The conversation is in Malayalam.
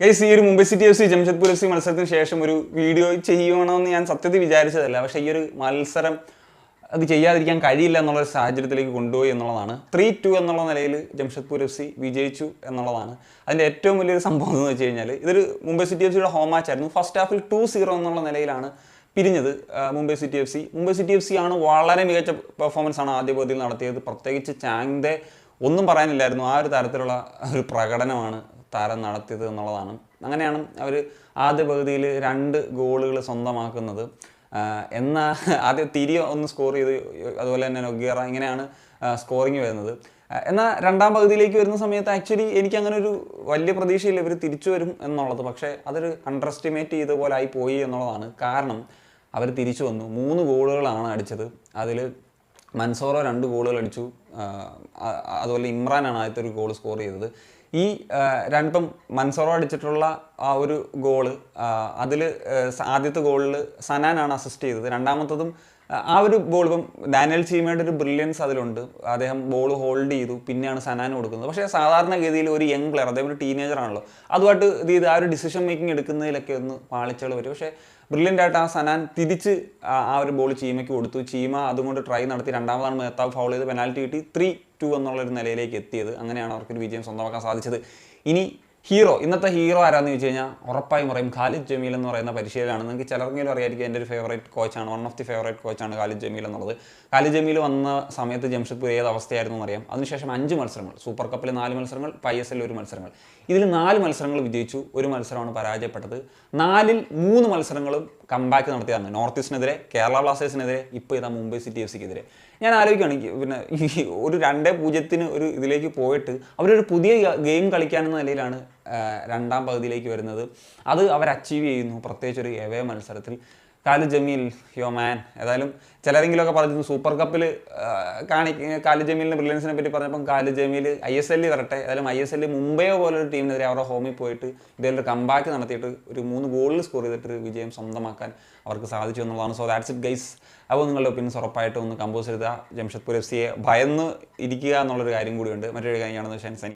ഗൈസ് ഈ ഒരു Mumbai city F C Jamshedpur F C മത്സരത്തിന് ശേഷം ഒരു വീഡിയോ ചെയ്യണമെന്ന് ഞാൻ സത്യത്തിൽ വിചാരിച്ചതല്ല. പക്ഷേ ഈ ഒരു മത്സരം അത് ചെയ്യാതിരിക്കാൻ കഴിയില്ല എന്നുള്ളൊരു സാഹചര്യത്തിലേക്ക് കൊണ്ടുപോയി എന്നുള്ളതാണ്. 3-2 എന്നുള്ള നിലയിൽ ജംഷഡ്പൂർ എഫ് സി വിജയിച്ചു എന്നുള്ളതാണ് അതിൻ്റെ ഏറ്റവും വലിയൊരു സംഭവം എന്ന് വെച്ച് കഴിഞ്ഞാൽ ഇതൊരു മുംബൈ സിറ്റി എഫ് സിയുടെ ഹോം മാച്ച് ആയിരുന്നു. ഫസ്റ്റ് ഹാഫിൽ 2-0 എന്നുള്ള നിലയിലാണ് പിരിഞ്ഞത് Mumbai city F C. Mumbai city F C ആണ് വളരെ മികച്ച പെർഫോമൻസ് ആണ് ആദ്യ പകുതിയിൽ നടത്തിയത്. പ്രത്യേകിച്ച് ചാങ്തെ ഒന്നും പറയാനില്ലായിരുന്നു. ആ ഒരു തരത്തിലുള്ള ഒരു പ്രകടനമാണ് താരം നടത്തിയത് എന്നുള്ളതാണ്. അങ്ങനെയാണ് അവർ ആദ്യ പകുതിയിൽ 2 ഗോളുകൾ സ്വന്തമാക്കുന്നത്. എന്നാൽ ആദ്യം തിരികെ ഒന്ന് സ്കോർ ചെയ്ത്, അതുപോലെ തന്നെ നൊഗേറ, ഇങ്ങനെയാണ് സ്കോറിങ് വരുന്നത്. എന്നാൽ രണ്ടാം പകുതിയിലേക്ക് വരുന്ന സമയത്ത് ആക്ച്വലി എനിക്ക് അങ്ങനെ ഒരു വലിയ പ്രതീക്ഷയില്ല ഇവർ തിരിച്ചു വരും എന്നുള്ളത്. പക്ഷേ അതൊരു അണ്ടർ എസ്റ്റിമേറ്റ് ചെയ്ത പോലെ ആയി പോയി എന്നുള്ളതാണ്. കാരണം അവർ തിരിച്ചു വന്നു, 3 ഗോളുകളാണ് അടിച്ചത്. അതിൽ മൻസോറോ 2 ഗോളുകൾ അടിച്ചു. അതുപോലെ ഇമ്രാനാണ് ആദ്യത്തെ ഒരു ഗോൾ സ്കോർ ചെയ്തത്. ഈ രണ്ടും മൻസോറോ അടിച്ചിട്ടുള്ള ആ ഒരു ഗോള്, അതിൽ ആദ്യത്തെ ഗോളിൽ സനാനാണ് അസിസ്റ്റ് ചെയ്തത്. രണ്ടാമത്തതും ആ ഒരു ബോൾ ഇപ്പം ഡാനിയൽ ചീമയുടെ ഒരു ബ്രില്യൻസ് അതിലുണ്ട്. അദ്ദേഹം ബോൾ ഹോൾഡ് ചെയ്തു, പിന്നെയാണ് സനാൻ കൊടുക്കുന്നത്. പക്ഷേ സാധാരണഗതിയിൽ ഒരു യങ് പ്ലെയർ, അദ്ദേഹം ഒരു ടീനേജർ ആണല്ലോ, അതുമായിട്ട് ഇത് ചെയ്ത് ആ ഒരു ഡിസിഷൻ മേക്കിംഗ് എടുക്കുന്നതിലൊക്കെ ഒന്ന് പാളിച്ചകൾ വരും. പക്ഷേ ബ്രില്യൻ്റ് ആയിട്ട് ആ സനാൻ തിരിച്ച് ആ ഒരു ബോൾ ചീമയ്ക്ക് കൊടുത്തു. ചീമ അതുകൊണ്ട് ട്രൈ നടത്തി. രണ്ടാമതാണ് മേത്താവ് ഫൗൾ ചെയ്ത് പെനാൽറ്റി കിട്ടി 3-2 എന്നുള്ളൊരു നിലയിലേക്ക് എത്തിയത്. അങ്ങനെയാണ് അവർക്കൊരു വിജയം സ്വന്തമാക്കാൻ സാധിച്ചത്. ഇനി ഹീറോ, ഇന്നത്തെ ഹീറോ ആരാന്ന് ചോദിച്ചു കഴിഞ്ഞാൽ ഉറപ്പായും പറയും ഖാലിദ് ജമീൽ എന്ന് പറയുന്ന പരിശീലനമാണ്. നിങ്ങൾക്ക് ചിലർക്കെങ്കിലും അറിയായിരിക്കും, എൻ്റെ ഒരു ഫേവറേറ്റ് കോച്ചാണ്, വൺ ഓഫ് ദി ഫേവറേറ്റ് കോച്ചാണ് ഖാലിദ് ജമീൽ എന്നുള്ളത്. ഖാലിദ് ജമീൽ വന്ന സമയത്ത് ജംഷഡ്പൂർ ഏത് അവസ്ഥയായിരുന്നു എന്നറിയാം. അതിനുശേഷം 5 മത്സരങ്ങൾ, സൂപ്പർ കപ്പിൽ 4 മത്സരങ്ങൾ, ISL 1 മത്സരങ്ങൾ, ഇതിൽ 4 മത്സരങ്ങൾ വിജയിച്ചു, 1 മത്സരമാണ് പരാജയപ്പെട്ടത്. 4ൽ 3 മത്സരങ്ങളും കംബാക്ക് നടത്തിയതാണ്. നോർത്ത് ഈസ്റ്റിനെതിരെ, കേരള ബ്ലാസ്റ്റേഴ്സിനെതിരെ, ഇപ്പോൾ ഇതാ മുംബൈ സിറ്റി എഫ് സിക്കെതിരെ. ഞാൻ ആലോചിക്കുകയാണെങ്കിൽ പിന്നെ ഈ ഒരു 2-0 ഒരു ഇതിലേക്ക് പോയിട്ട് അവരൊരു പുതിയ ഗെയിം കളിക്കാനെന്ന നിലയിലാണ് രണ്ടാം പകുതിയിലേക്ക് വരുന്നത്. അത് അവർ അച്ചീവ് ചെയ്യുന്നു, പ്രത്യേകിച്ച് ഒരു എവേ മത്സരത്തിൽ. ഖാലിദ് ജമീൽ, യോ മാൻ. ഏതായാലും ചിലരെങ്കിലുമൊക്കെ പറഞ്ഞിരുന്നു സൂപ്പർ കപ്പിൽ ഖാലിദ് ജമീലിൻ്റെ ബ്രില്യൻസിനെ പറ്റി പറഞ്ഞപ്പം ഖാലിദ് ജമീൽ ISL വരട്ടെ. ഏതായാലും ISL മുംബൈയോ പോലൊരു ടീമിനെതിരെ അവരുടെ ഹോമിൽ പോയിട്ട് ഇതേലൊരു കംബാക്ക് നടത്തിയിട്ട് ഒരു 3 ഗോളിൽ സ്കോർ ചെയ്തിട്ടൊരു വിജയം സ്വന്തമാക്കാൻ അവർക്ക് സാധിച്ചു എന്നുള്ളതാണ്. So that's it guys. അപ്പോൾ നിങ്ങളുടെ ഒപ്പീനിയൻസ് ഉറപ്പായിട്ടും ഒന്ന് കമ്പോസ് ചെയ്താൽ ജംഷഡ്പൂർ എഫ് സിയെ ഭയന്ന് ഇരിക്കുക എന്നുള്ളൊരു കാര്യം കൂടിയുണ്ട്. മറ്റൊരു കാര്യമാണെന്ന് ഷെൻസൻ.